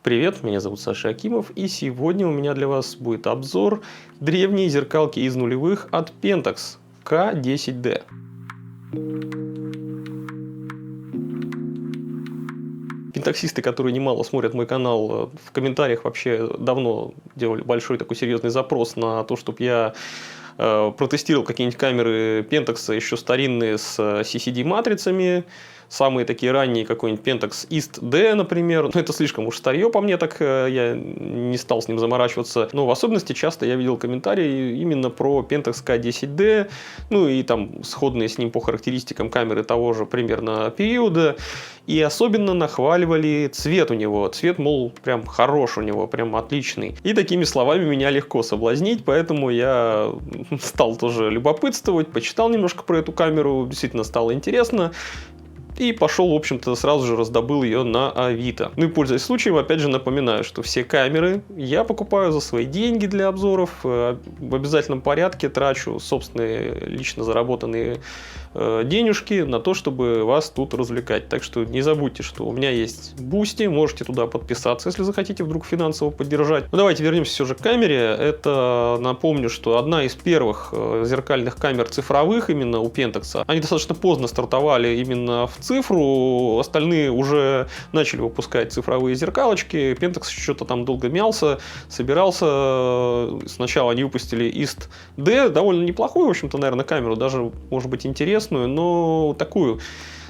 Привет, меня зовут Саша Акимов, и сегодня у меня для вас будет обзор древней зеркалки из нулевых от Pentax K10D. Пентаксисты, которые немало смотрят мой канал, в комментариях вообще давно делали большой такой серьезный запрос на то, чтобы я протестировал какие-нибудь камеры Pentax еще старинные с CCD-матрицами. Самые такие ранние, какой-нибудь Pentax East D, например. Но это слишком уж старье по мне, так я не стал с ним заморачиваться. Но в особенности часто я видел комментарии именно про Pentax K10D, ну и там сходные с ним по характеристикам камеры того же примерно периода. И особенно нахваливали цвет у него. Цвет, мол, прям хорош у него, прям отличный. И такими словами меня легко соблазнить, поэтому я стал тоже любопытствовать, почитал немножко про эту камеру, действительно стало интересно. И пошел, в общем-то, сразу же раздобыл ее на Авито. Ну и, пользуясь случаем, опять же напоминаю, что все камеры я покупаю за свои деньги для обзоров. В обязательном порядке трачу собственные лично заработанные денежки на то, чтобы вас тут развлекать. Так что не забудьте, что у меня есть Boosty, можете туда подписаться, если захотите вдруг финансово поддержать. Но давайте вернемся все же к камере. Это, напомню, что одна из первых зеркальных камер цифровых именно у Pentax. Они достаточно поздно стартовали именно в цифру, остальные уже начали выпускать цифровые зеркалочки. Pentax что-то там долго мялся, собирался. Сначала они выпустили East D, довольно неплохую, в общем-то, наверное, камеру, даже, может быть, интересную, но такую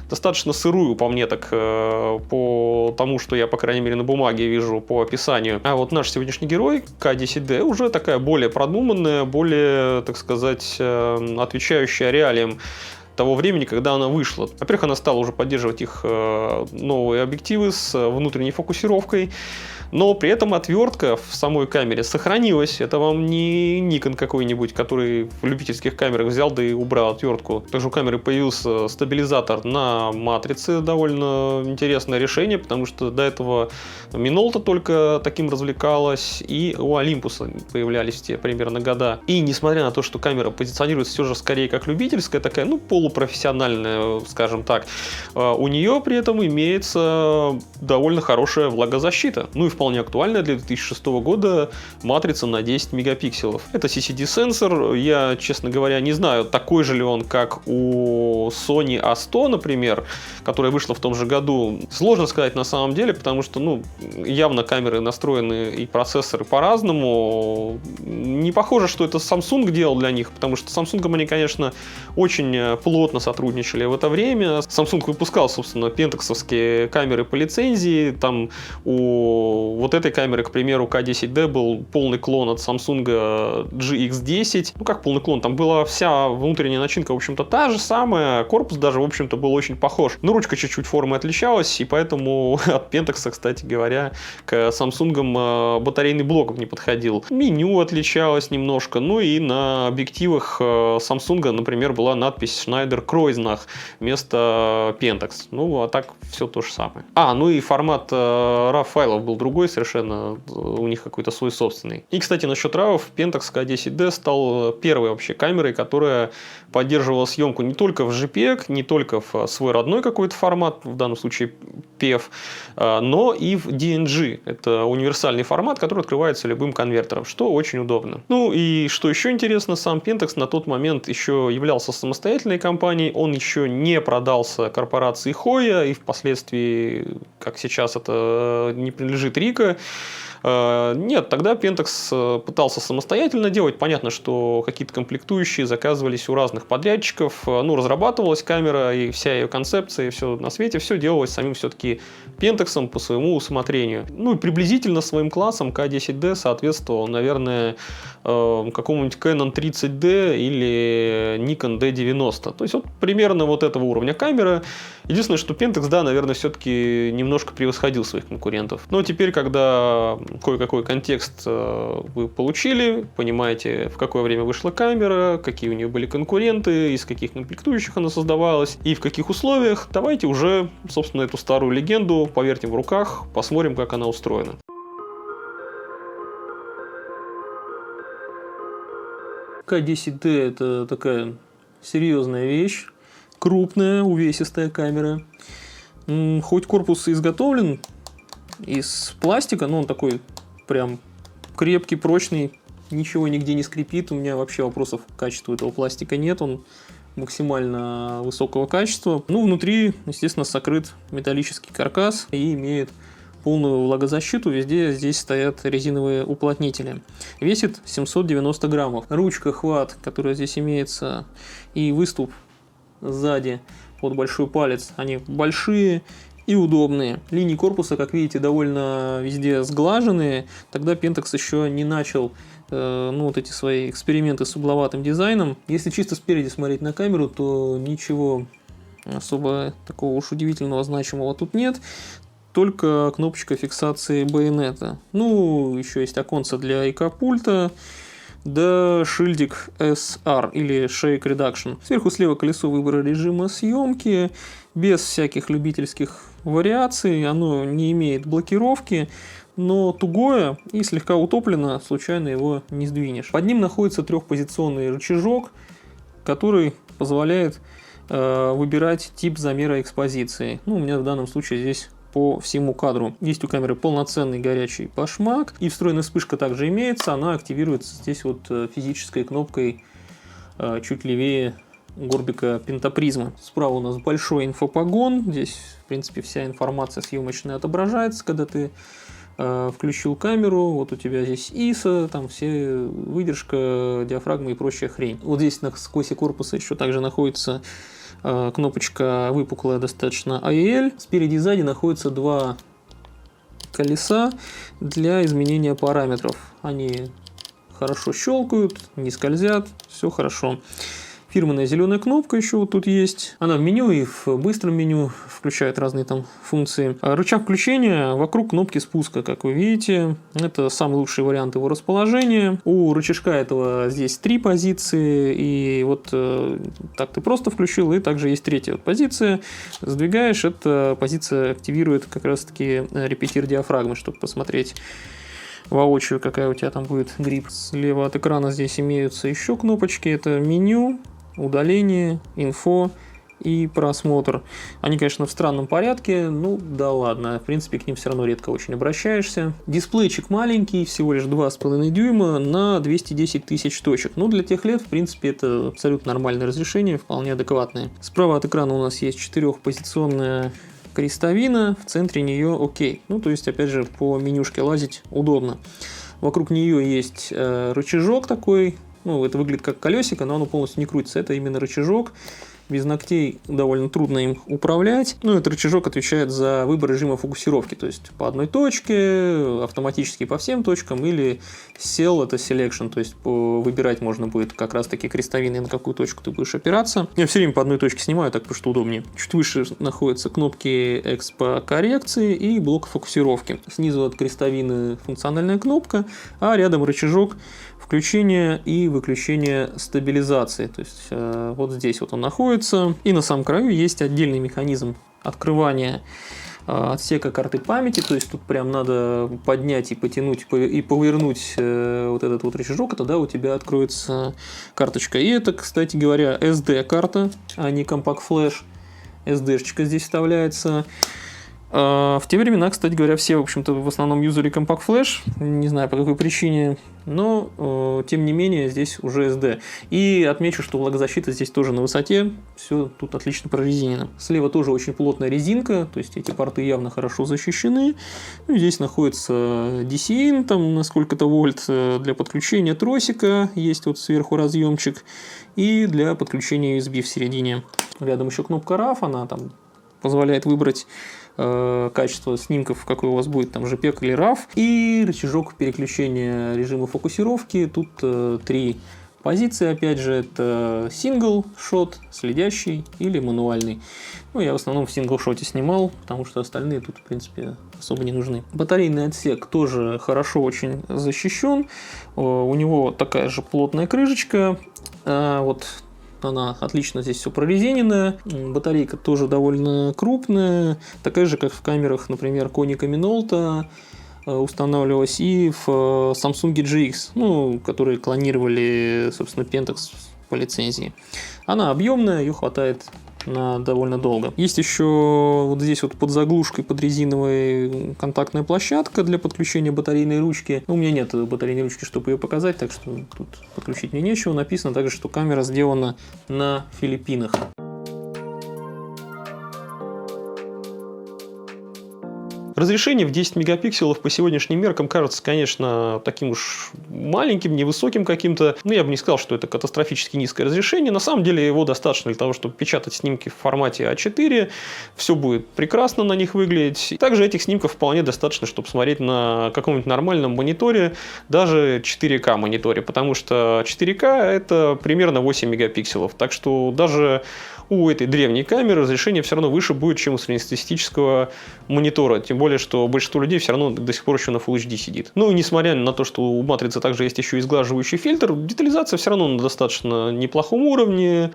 достаточно сырую, по мне, так по тому, что я, по крайней мере, на бумаге вижу по описанию. А вот наш сегодняшний герой, K10D, уже такая более продуманная, более, так сказать, отвечающая реалиям того времени, когда она вышла. Во-первых, она стала уже поддерживать их новые объективы с внутренней фокусировкой, но при этом отвертка в самой камере сохранилась. Это вам не Nikon какой-нибудь, который в любительских камерах взял, да и убрал отвертку. Также у камеры появился стабилизатор на матрице. Довольно интересное решение, потому что до этого Minolta только таким развлекалась, и у Olympus появлялись те примерно года. И несмотря на то, что камера позиционируется все же скорее как любительская, такая, ну, полупрофессиональная, скажем так, у нее при этом имеется довольно хорошая влагозащита. Ну и вполне актуальная для 2006 года матрица на 10 мегапикселов. Это CCD-сенсор. Я, честно говоря, не знаю, такой же ли он, как у Sony A100, например, которая вышла в том же году. Сложно сказать на самом деле, потому что, ну, явно камеры настроены и процессоры по-разному. Не похоже, что это Samsung делал для них, потому что с Samsung они, конечно, очень плотно сотрудничали в это время. Samsung выпускал, собственно, пентаксовские камеры по лицензии. Там у вот этой камеры, к примеру, K10D был полный клон от Samsung GX10. Ну, как полный клон? Там была вся внутренняя начинка, в общем-то, та же самая. Корпус даже, в общем-то, был очень похож. Но ручка чуть-чуть формы отличалась, и поэтому от Pentax, кстати говоря, к Samsung батарейный блок не подходил. Меню отличалось немножко. Ну и на объективах Samsung, например, была надпись Schneider Kreuznach вместо Pentax. Ну, а так все то же самое. Ну и формат RAW файлов был другой совершенно, у них какой-то свой собственный. И, кстати, насчет RAW, Pentax K10D стал первой вообще камерой, которая поддерживала съемку не только в JPEG, не только в свой родной какой-то формат, в данном случае PEV, но и в DNG. Это универсальный формат, который открывается любым конвертером, что очень удобно. Ну и что еще интересно, сам Pentax на тот момент еще являлся самостоятельной компанией, он еще не продался корпорации Hoya, и впоследствии, как сейчас, это не принадлежит Ricoh. Нет, тогда Pentax пытался самостоятельно делать. Понятно, что какие-то комплектующие заказывались у разных подрядчиков. Ну, разрабатывалась камера, и вся ее концепция, и все на свете, все делалось самим все-таки Pentax по своему усмотрению. Ну, и приблизительно своим классом K10D соответствовал, наверное, какому-нибудь Canon 30D или Nikon D90. То есть, вот примерно вот этого уровня камера. Единственное, что Pentax, да, наверное, все-таки немножко превосходил своих конкурентов. Но теперь, когда кое-какой контекст вы получили, понимаете, в какое время вышла камера, какие у нее были конкуренты, из каких комплектующих она создавалась и в каких условиях, давайте уже, собственно, эту старую легенду повертим в руках, посмотрим, как она устроена. K10D — это такая серьезная вещь, крупная, увесистая камера. Хоть корпус изготовлен из пластика, но он такой прям крепкий, прочный, ничего нигде не скрипит. У меня вообще вопросов к качеству этого пластика нет, он максимально высокого качества. Ну, внутри, естественно, сокрыт металлический каркас и имеет полную влагозащиту. Везде здесь стоят резиновые уплотнители. Весит 790 граммов. Ручка, хват, которая здесь имеется, и выступ сзади под большой палец, они большие и удобные. Линии корпуса, как видите, довольно везде сглаженные. Тогда Pentax еще не начал вот эти свои эксперименты с угловатым дизайном. Если чисто спереди смотреть на камеру, то ничего особо такого уж удивительного, значимого тут нет. Только кнопочка фиксации байонета. Ну, еще есть оконце для ИК-пульта. Да, шильдик SR или Shake Reduction. Сверху слева колесо выбора режима съемки. Без всяких любительских вариаций. Оно не имеет блокировки, но тугое и слегка утоплено. Случайно его не сдвинешь. Под ним находится трехпозиционный рычажок, который позволяет выбирать тип замера экспозиции. Ну, у меня в данном случае здесь по всему кадру. Есть у камеры полноценный горячий башмак, и встроенная вспышка также имеется. Она активируется здесь вот физической кнопкой чуть левее горбика пентапризмы. Справа у нас большой инфопогон. Здесь, в принципе, вся информация съемочная отображается, когда ты включил камеру. Вот у тебя здесь ISO, там все выдержка, диафрагма и прочая хрень. Вот здесь на скосе корпуса еще также находится кнопочка выпуклая достаточно AEL. Спереди и сзади находятся два колеса для изменения параметров. Они хорошо щелкают, не скользят, все хорошо. Фирменная зеленая кнопка еще вот тут есть. Она в меню и в быстром меню включает разные там функции. Рычаг включения вокруг кнопки спуска, как вы видите. Это самый лучший вариант его расположения. У рычажка этого здесь 3 позиции. И вот так ты просто включил, и также есть третья вот позиция. Сдвигаешь, эта позиция активирует как раз таки репетир диафрагмы, чтобы посмотреть воочию, какая у тебя там будет грипп. Слева от экрана здесь имеются еще кнопочки. Это меню, удаление, инфо и просмотр. Они, конечно, в странном порядке, ну да ладно, в принципе, к ним все равно редко очень обращаешься. Дисплейчик маленький, всего лишь 2,5 дюйма на 210 тысяч точек. Ну, для тех лет, в принципе, это абсолютно нормальное разрешение, вполне адекватное. Справа от экрана у нас есть 4-позиционная крестовина, в центре нее окей. Ну, то есть, опять же, по менюшке лазить удобно. Вокруг нее есть рычажок такой. Ну, это выглядит как колесико, но оно полностью не крутится. Это именно рычажок. Без ногтей довольно трудно им управлять. Ну, этот рычажок отвечает за выбор режима фокусировки. То есть, по одной точке, автоматически по всем точкам, или Cell это Selection. То есть, выбирать можно будет как раз-таки крестовиной, на какую точку ты будешь опираться. Я все время по одной точке снимаю, так потому что удобнее. Чуть выше находятся кнопки экспо коррекции и блок фокусировки. Снизу от крестовины функциональная кнопка, а рядом рычажок включение и выключение стабилизации. То есть вот здесь вот он находится. И на самом краю есть отдельный механизм открывания отсека карты памяти. То есть тут прям надо поднять и потянуть и повернуть вот этот вот рычажок, и тогда у тебя откроется карточка. И это, кстати говоря, SD-карта, а не Compact Flash. SD-шечка здесь вставляется. В те времена, кстати говоря, все, в общем-то, в основном юзали Compact Flash, не знаю по какой причине, но, тем не менее, здесь уже SD. И отмечу, что влагозащита здесь тоже на высоте, все тут отлично прорезинено. Слева тоже очень плотная резинка, то есть эти порты явно хорошо защищены. Ну, здесь находится DCI, там на сколько-то вольт для подключения тросика, есть вот сверху разъемчик, и для подключения USB в середине. Рядом еще кнопка RAW, она там позволяет выбрать качество снимков, какой у вас будет, там JPEG или RAW, и рычажок переключения режима фокусировки. Тут 3 позиции, опять же, это single shot, следящий или мануальный. Ну, я в основном в single shot снимал, потому что остальные тут, в принципе, особо не нужны. Батарейный отсек тоже хорошо очень защищен. У него такая же плотная крышечка. Вот она отлично здесь все прорезиненная. Батарейка тоже довольно крупная. Такая же, как в камерах, например, Konica Minolta устанавливалась и в Samsung GX, ну, которые клонировали, собственно, Pentax по лицензии. Она объемная, ее хватает на довольно долго. Есть еще вот здесь вот под заглушкой, под резиновой контактная площадка для подключения батарейной ручки. Но у меня нет батарейной ручки, чтобы ее показать, так что тут подключить мне нечего. Написано также, что камера сделана на Филиппинах. Разрешение в 10 мегапикселов по сегодняшним меркам кажется, конечно, таким уж маленьким, невысоким каким-то. Но я бы не сказал, что это катастрофически низкое разрешение. На самом деле его достаточно для того, чтобы печатать снимки в формате А4. Все будет прекрасно на них выглядеть. И также этих снимков вполне достаточно, чтобы смотреть на каком-нибудь нормальном мониторе, даже 4К мониторе. Потому что 4К это примерно 8 мегапикселов. Так что даже у этой древней камеры разрешение все равно выше будет, чем у среднестатистического монитора. Тем более, что большинство людей все равно до сих пор еще на Full HD сидит. Ну и несмотря на то, что у матрицы также есть еще и сглаживающий фильтр, детализация все равно на достаточно неплохом уровне.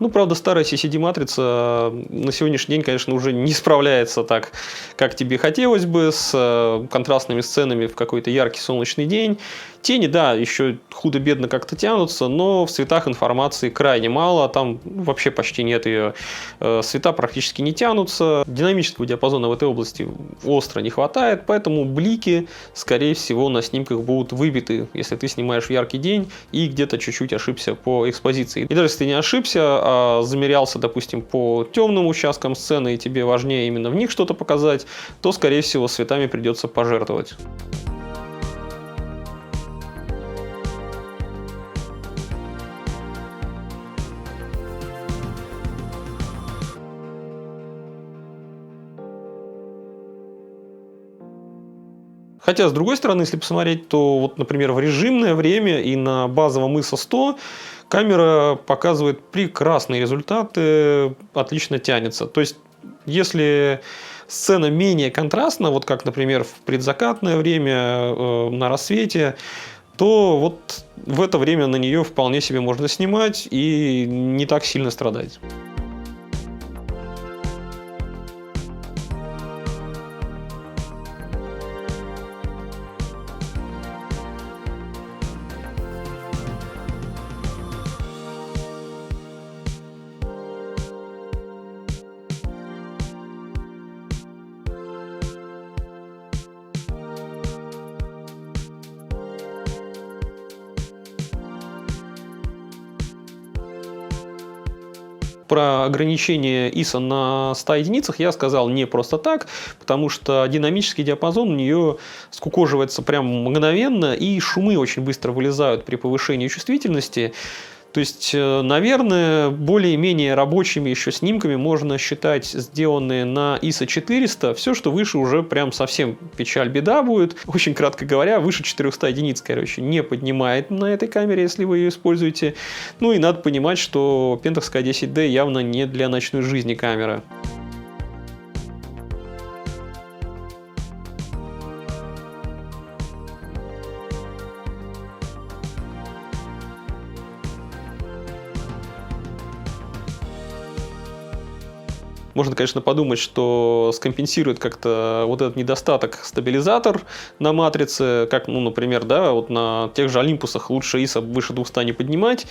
Ну, правда, старая CCD-матрица на сегодняшний день, конечно, уже не справляется так, как тебе хотелось бы, с контрастными сценами в какой-то яркий солнечный день. Тени, да, еще худо-бедно как-то тянутся, но в цветах информации крайне мало, там вообще почти нет ее. Цвета практически не тянутся, динамического диапазона в этой области остро не хватает, поэтому блики, скорее всего, на снимках будут выбиты, если ты снимаешь в яркий день и где-то чуть-чуть ошибся по экспозиции. И даже если ты не ошибся, а замерялся, допустим, по темным участкам сцены, и тебе важнее именно в них что-то показать, то, скорее всего, с цветами придется пожертвовать. Хотя, с другой стороны, если посмотреть, то, вот, например, в режимное время и на базовом ISO 100 камера показывает прекрасные результаты, отлично тянется. То есть, если сцена менее контрастна, вот как, например, в предзакатное время, на рассвете, то вот в это время на нее вполне себе можно снимать и не так сильно страдать. Про ограничение ISO на 100 единицах я сказал не просто так, потому что динамический диапазон у нее скукоживается прям мгновенно, и шумы очень быстро вылезают при повышении чувствительности. То есть, наверное, более-менее рабочими еще снимками можно считать сделанные на ISO 400. Все, что выше, уже прям совсем печаль, беда будет. Очень кратко говоря, выше 400 единиц, короче, не поднимает на этой камере, если вы ее используете. Ну и надо понимать, что Pentax K10D явно не для ночной жизни камера. Можно, конечно, подумать, что скомпенсирует как-то вот этот недостаток стабилизатор на матрице, как, ну, например, да, вот на тех же Олимпусах лучше ISO выше 200 не поднимать,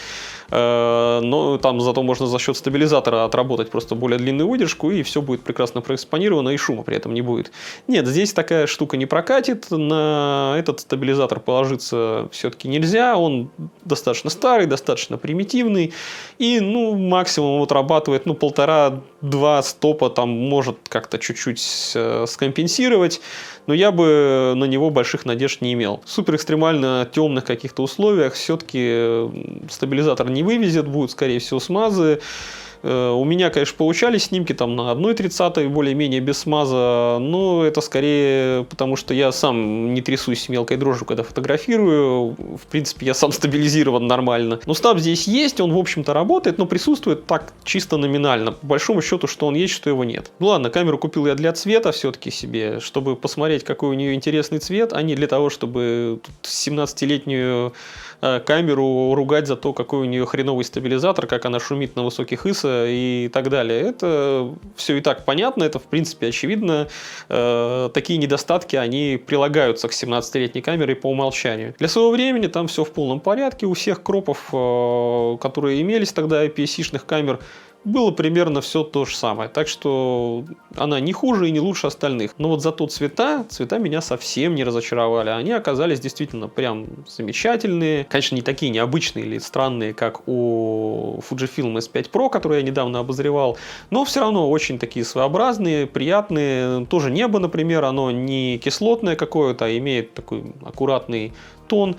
но там зато можно за счет стабилизатора отработать просто более длинную выдержку, и все будет прекрасно проэкспонировано, и шума при этом не будет. Нет, здесь такая штука не прокатит, на этот стабилизатор положиться все-таки нельзя, он достаточно старый, достаточно примитивный, и, ну, максимум отрабатывает, ну, 1,5-2 стопа там может как-то чуть-чуть скомпенсировать, но я бы на него больших надежд не имел. В супер экстремально темных каких-то условиях все-таки стабилизатор не вывезет, будут, скорее всего, смазы. У меня, конечно, получались снимки там на 1/30 более-менее без смаза, но это скорее потому, что я сам не трясусь мелкой дрожью, когда фотографирую. В принципе, я сам стабилизирован нормально. Но стаб здесь есть, он, в общем-то, работает, но присутствует так чисто номинально. По большому счету, что он есть, что его нет. Ну ладно, камеру купил я для цвета все-таки себе, чтобы посмотреть, какой у нее интересный цвет, а не для того, чтобы 17-летнюю камеру ругать за то, какой у нее хреновый стабилизатор, как она шумит на высоких ISO и так далее. Это все и так понятно, это в принципе очевидно. Такие недостатки, они прилагаются к 17-летней камере по умолчанию. Для своего времени там все в полном порядке. У всех кропов, которые имелись тогда, IPS-шных камер, было примерно все то же самое. Так что она не хуже и не лучше остальных. Но вот зато цвета меня совсем не разочаровали. Они оказались действительно прям замечательные. Конечно, не такие необычные или странные, как у Fujifilm S5 Pro, который я недавно обозревал. Но все равно очень такие своеобразные, приятные. Тоже небо, например, оно не кислотное какое-то, а имеет такой аккуратный тон.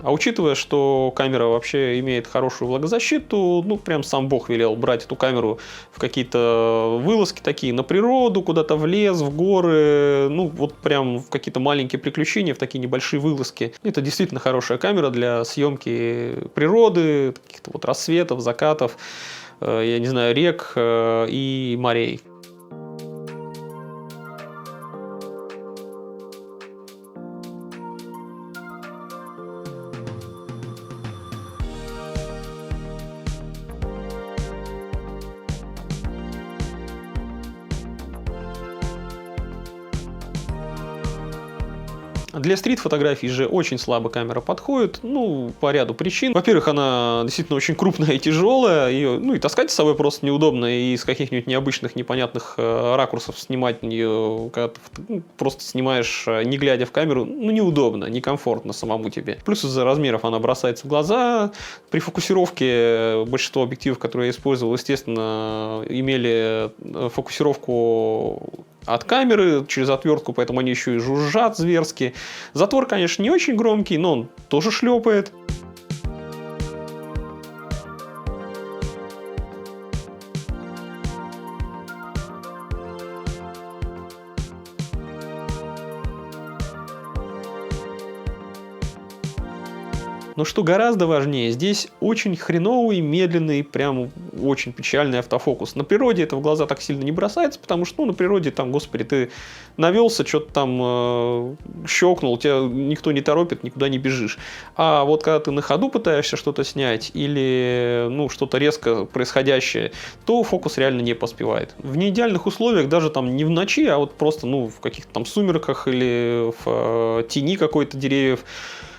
А учитывая, что камера вообще имеет хорошую влагозащиту, ну, прям сам Бог велел брать эту камеру в какие-то вылазки такие на природу, куда-то в лес, в горы, ну, вот прям в какие-то маленькие приключения, в такие небольшие вылазки. Это действительно хорошая камера для съемки природы, каких-то вот рассветов, закатов, я не знаю, рек и морей. Для стрит-фотографий же очень слабо камера подходит, ну, по ряду причин. Во-первых, она действительно очень крупная и тяжелая, ее, ну, и таскать с собой просто неудобно, и из каких-нибудь необычных, непонятных ракурсов снимать ее, когда ты просто снимаешь, не глядя в камеру, ну, неудобно, некомфортно самому тебе. Плюс из-за размеров она бросается в глаза. При фокусировке большинство объективов, которые я использовал, естественно, имели фокусировку от камеры через отвертку, поэтому они еще и жужжат зверски. Затвор, конечно, не очень громкий, но он тоже шлепает. Но что гораздо важнее, здесь очень хреновый, медленный, прям очень печальный автофокус. На природе это в глаза так сильно не бросается, потому что, ну, на природе там, господи, ты навелся, что-то там щелкнул, тебя никто не торопит, никуда не бежишь. А вот когда ты на ходу пытаешься что-то снять или, ну, что-то резко происходящее, то фокус реально не поспевает. В неидеальных условиях, даже там не в ночи, а вот просто, ну, в каких-то там сумерках или в тени какой-то деревьев,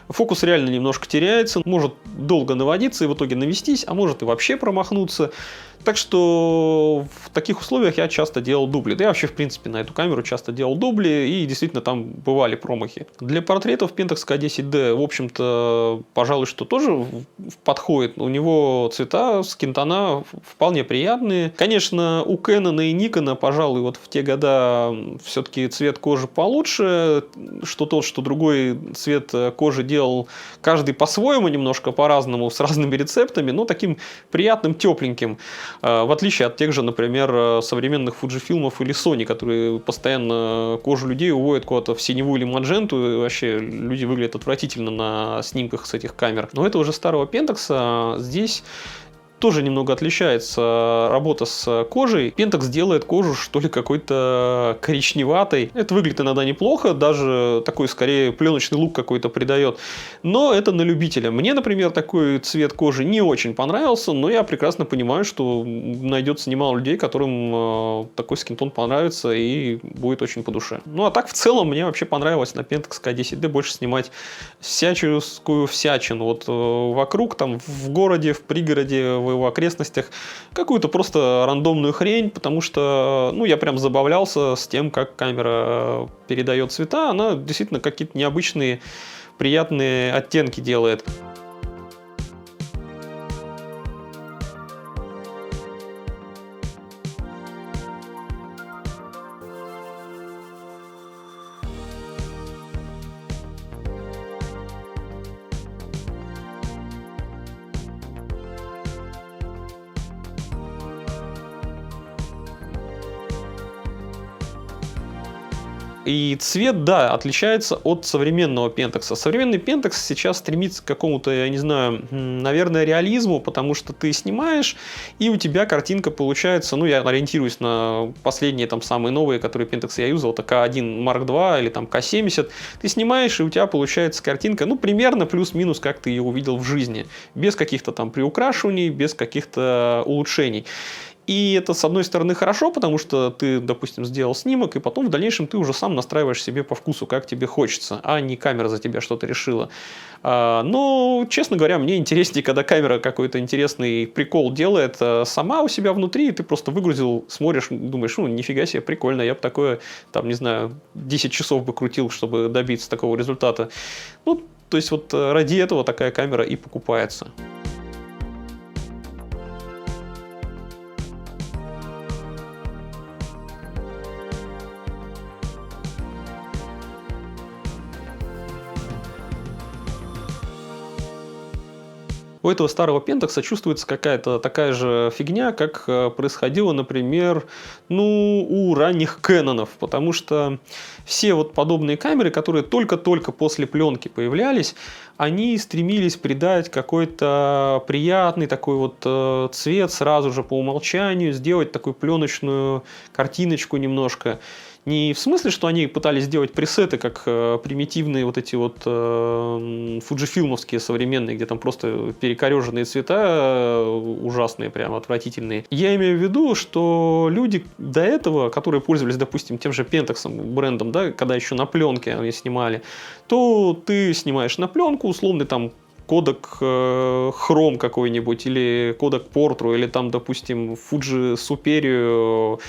фокус реально немножко теряется, может долго наводиться и в итоге навестись, а может и вообще промахнуться. Так что в таких условиях я часто делал дубли. Да я вообще, в принципе, на эту камеру часто делал дубли, и действительно там бывали промахи. Для портретов Pentax K10D, в общем-то, пожалуй, что тоже подходит. У него цвета, скинтона вполне приятные. Конечно, у Canon и Nikon, пожалуй, вот в те года все-таки цвет кожи получше. Что тот, что другой цвет кожи делал каждый по-своему, немножко по-разному, с разными рецептами, но таким приятным, тепленьким. В отличие от тех же, например, современных Fujifilm или Sony, которые постоянно кожу людей уводят куда-то в синеву или мадженту, и вообще люди выглядят отвратительно на снимках с этих камер. Но это уже старого Pentax. Здесь тоже немного отличается работа с кожей. Pentax делает кожу, что ли, какой-то коричневатой. Это выглядит иногда неплохо, даже такой, скорее, пленочный лук какой-то придает. Но это на любителя. Мне, например, такой цвет кожи не очень понравился, но я прекрасно понимаю, что найдется немало людей, которым такой скинтон понравится и будет очень по душе. Ну, а так, в целом, мне вообще понравилось на Pentax K10D больше снимать всяческую всячину. Вот вокруг, там, в городе, в пригороде, в его окрестностях, какую-то просто рандомную хрень, потому что, ну, я прям забавлялся с тем, как камера передает цвета. Она действительно какие-то необычные, приятные оттенки делает. И цвет, да, отличается от современного Pentax. Современный Pentax сейчас стремится к какому-то, я не знаю, наверное, реализму, потому что ты снимаешь, и у тебя картинка получается, ну, я ориентируюсь на последние, там, самые новые, которые Pentax я юзал, это K1 Mark II или там K70. Ты снимаешь, и у тебя получается картинка, ну, примерно плюс-минус, как ты ее увидел в жизни. Без каких-то там приукрашиваний, без каких-то улучшений. И это, с одной стороны, хорошо, потому что ты, допустим, сделал снимок, и потом в дальнейшем ты уже сам настраиваешь себе по вкусу, как тебе хочется, а не камера за тебя что-то решила. Но, честно говоря, мне интереснее, когда камера какой-то интересный прикол делает сама у себя внутри, и ты просто выгрузил, смотришь, думаешь, ну, нифига себе, прикольно, я бы такое, там, не знаю, 10 часов бы крутил, чтобы добиться такого результата. Ну, то есть, вот ради этого такая камера и покупается. У этого старого Pentax чувствуется какая-то такая же фигня, как происходило, например, ну, у ранних Кэнонов, потому что все вот подобные камеры, которые только-только после пленки появлялись, они стремились придать какой-то приятный такой вот цвет сразу же по умолчанию, сделать такую пленочную картиночку немножко. Не в смысле, что они пытались сделать пресеты, как примитивные вот эти вот фуджифилмовские современные, где там просто перекореженные цвета, ужасные, прям отвратительные. Я имею в виду, что люди до этого, которые пользовались, допустим, тем же Pentax брендом, да, когда еще на пленке они снимали, то ты снимаешь на пленку, условный там кодек Chrome какой-нибудь, или кодек Portrait, или там, допустим, Fuji Superio,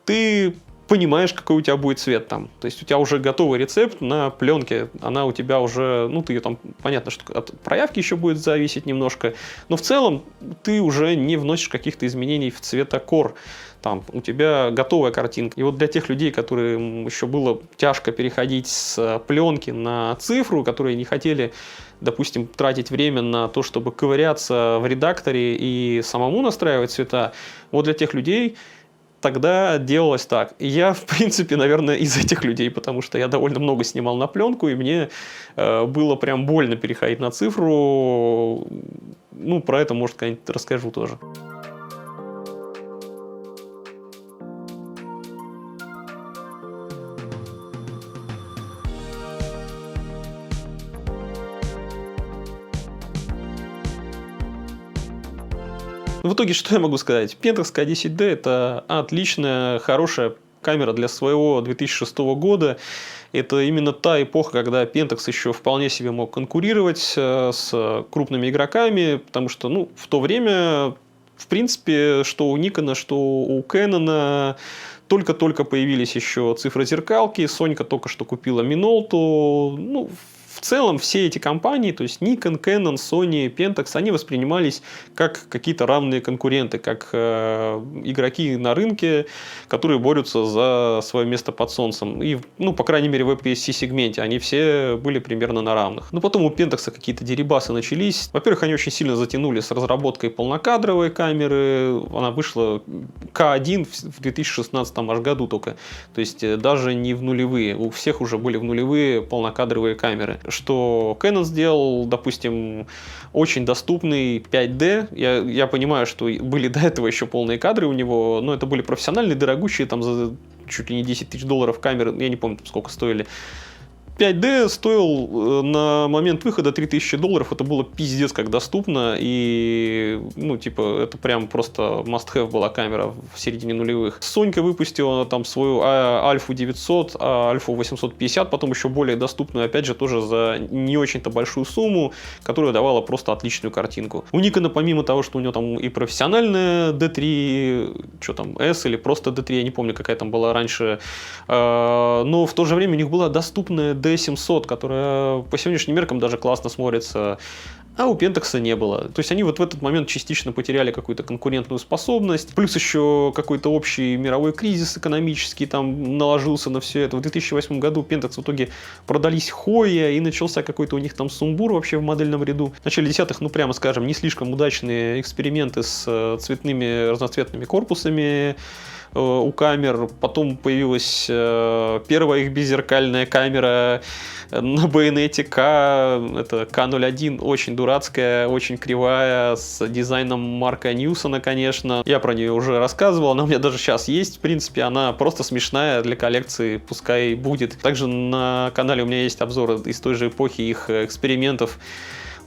ты понимаешь, какой у тебя будет цвет там. То есть у тебя уже готовый рецепт на пленке, она у тебя уже, ну, ты ее там, понятно, что от проявки еще будет зависеть немножко, но в целом ты уже не вносишь каких-то изменений в цветокор. Там у тебя готовая картинка. И вот для тех людей, которым еще было тяжко переходить с пленки на цифру, которые не хотели, допустим, тратить время на то, чтобы ковыряться в редакторе и самому настраивать цвета, вот для тех людей тогда делалось так. И я, в принципе, наверное, из этих людей, потому что я довольно много снимал на пленку, и мне было прям больно переходить на цифру. Ну, про это, может, когда-нибудь расскажу тоже. В итоге, что я могу сказать? Pentax K10D – это отличная, хорошая камера для своего 2006 года. Это именно та эпоха, когда Pentax еще вполне себе мог конкурировать с крупными игроками, потому что, ну, в то время, в принципе, что у Nikon, что у Canon только-только появились еще цифрозеркалки, Сонька только что купила Minolta. Ну, в целом все эти компании, то есть Nikon, Canon, Sony, Pentax, они воспринимались как какие-то равные конкуренты, как игроки на рынке, которые борются за свое место под солнцем. И, ну, по крайней мере, в APS-C-сегменте они все были примерно на равных. Но потом у Pentax какие-то дерибасы начались. Во-первых, они очень сильно затянули с разработкой полнокадровой камеры. Она вышла K1 в 2016 аж году только. То есть даже не в нулевые. У всех уже были в нулевые полнокадровые камеры. Что Canon сделал, допустим, очень доступный 5D. Я понимаю, что были до этого еще полные кадры у него, но это были профессиональные, дорогущие, там за чуть ли не 10 тысяч долларов камеры, я не помню, сколько стоили. 5D стоил на момент выхода $3000, это было пиздец как доступно, и, ну, типа, это прям просто must-have была камера в середине нулевых. Сонька выпустила там свою Альфу 900, Альфу 850, потом еще более доступную, опять же, тоже за не очень-то большую сумму, которая давала просто отличную картинку. У Никона, помимо того, что у него там и профессиональная D3, что там, S или просто D3, я не помню, какая там была раньше, но в то же время у них была доступная D700, которая по сегодняшним меркам даже классно смотрится, а у Pentax не было. То есть они вот в этот момент частично потеряли какую-то конкурентную способность, плюс еще какой-то общий мировой кризис экономический там наложился на все это. В 2008 году Pentax в итоге продались Hoya, и начался какой-то у них там сумбур вообще в модельном ряду. В начале десятых, ну прямо скажем, не слишком удачные эксперименты с цветными разноцветными корпусами. у камер. Потом появилась первая их беззеркальная камера на байонете К. Это К01, очень дурацкая, очень кривая, с дизайном Марка Ньюсона, конечно. Я про нее уже рассказывал, она у меня даже сейчас есть. В принципе, она просто смешная для коллекции, пускай будет. Также на канале у меня есть обзоры из той же эпохи их экспериментов.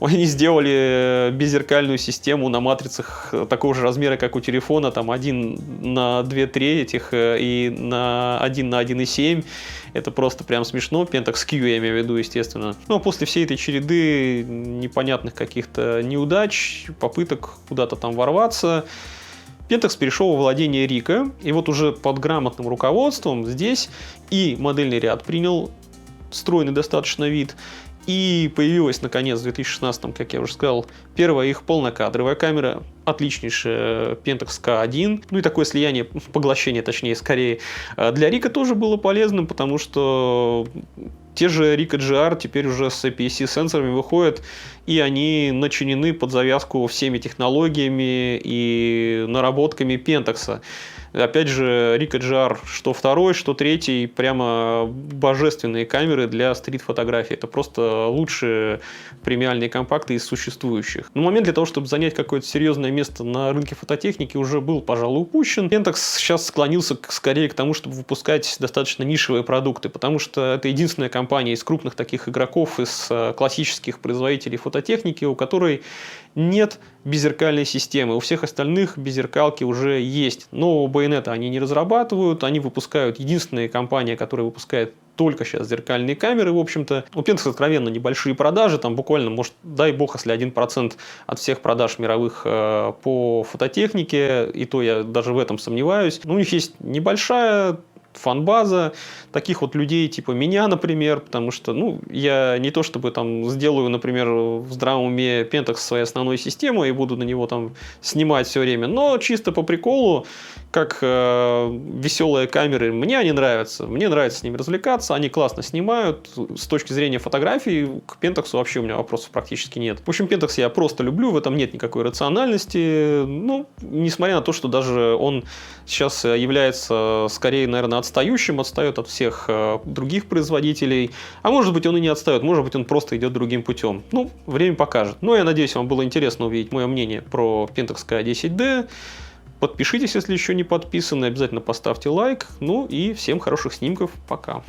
Они сделали беззеркальную систему на матрицах такого же размера, как у телефона, там 1 на 2/3 и на 1 на 1,7. Это просто прям смешно. Pentax Q я имею в виду, естественно. Ну а после всей этой череды непонятных каких-то неудач, попыток куда-то там ворваться, Pentax перешел во владение Ricoh, и вот уже под грамотным руководством здесь и модельный ряд принял стройный достаточно вид, и появилась, наконец, в 2016, как я уже сказал, первая их полнокадровая камера, отличнейшая Pentax K1. Ну и такое слияние, поглощение, точнее, скорее, для Ricoh тоже было полезным, потому что те же Ricoh GR теперь уже с APS-C-сенсорами выходят, и они начинены под завязку всеми технологиями и наработками Pentax. Опять же, Ricoh GR, что второй, что третий, прямо божественные камеры для стрит-фотографии. Это просто лучшие премиальные компакты из существующих. Но момент для того, чтобы занять какое-то серьезное место на рынке фототехники, уже был, пожалуй, упущен. Pentax сейчас склонился скорее к тому, чтобы выпускать достаточно нишевые продукты, потому что это единственная компания из крупных таких игроков, из классических производителей фототехники, у которой нет беззеркальной системы. У всех остальных беззеркалки уже есть. Но байонеты они не разрабатывают, они выпускают, единственная компания, которая выпускает только сейчас зеркальные камеры, в общем-то. У Pentax откровенно небольшие продажи, там буквально, может, дай бог, если 1% от всех продаж мировых по фототехнике, и то я даже в этом сомневаюсь. Но у них есть небольшая фан-база таких вот людей, типа меня, например, потому что, ну, я не то чтобы там сделаю, например, в здравом уме Pentax своей основной системой и буду на него там снимать все время, но чисто по приколу, как веселые камеры, мне они нравятся, мне нравится с ними развлекаться, они классно снимают, с точки зрения фотографий к Pentax вообще у меня вопросов практически нет. В общем, Pentax я просто люблю, в этом нет никакой рациональности, ну, несмотря на то, что даже он сейчас является скорее, наверное, отстающим, отстает от всех других производителей, а может быть он и не отстает, может быть он просто идет другим путем. Ну, время покажет. Но я надеюсь, вам было интересно увидеть мое мнение про Pentax K10D. Подпишитесь, если еще не подписаны, обязательно поставьте лайк. Ну и всем хороших снимков. Пока.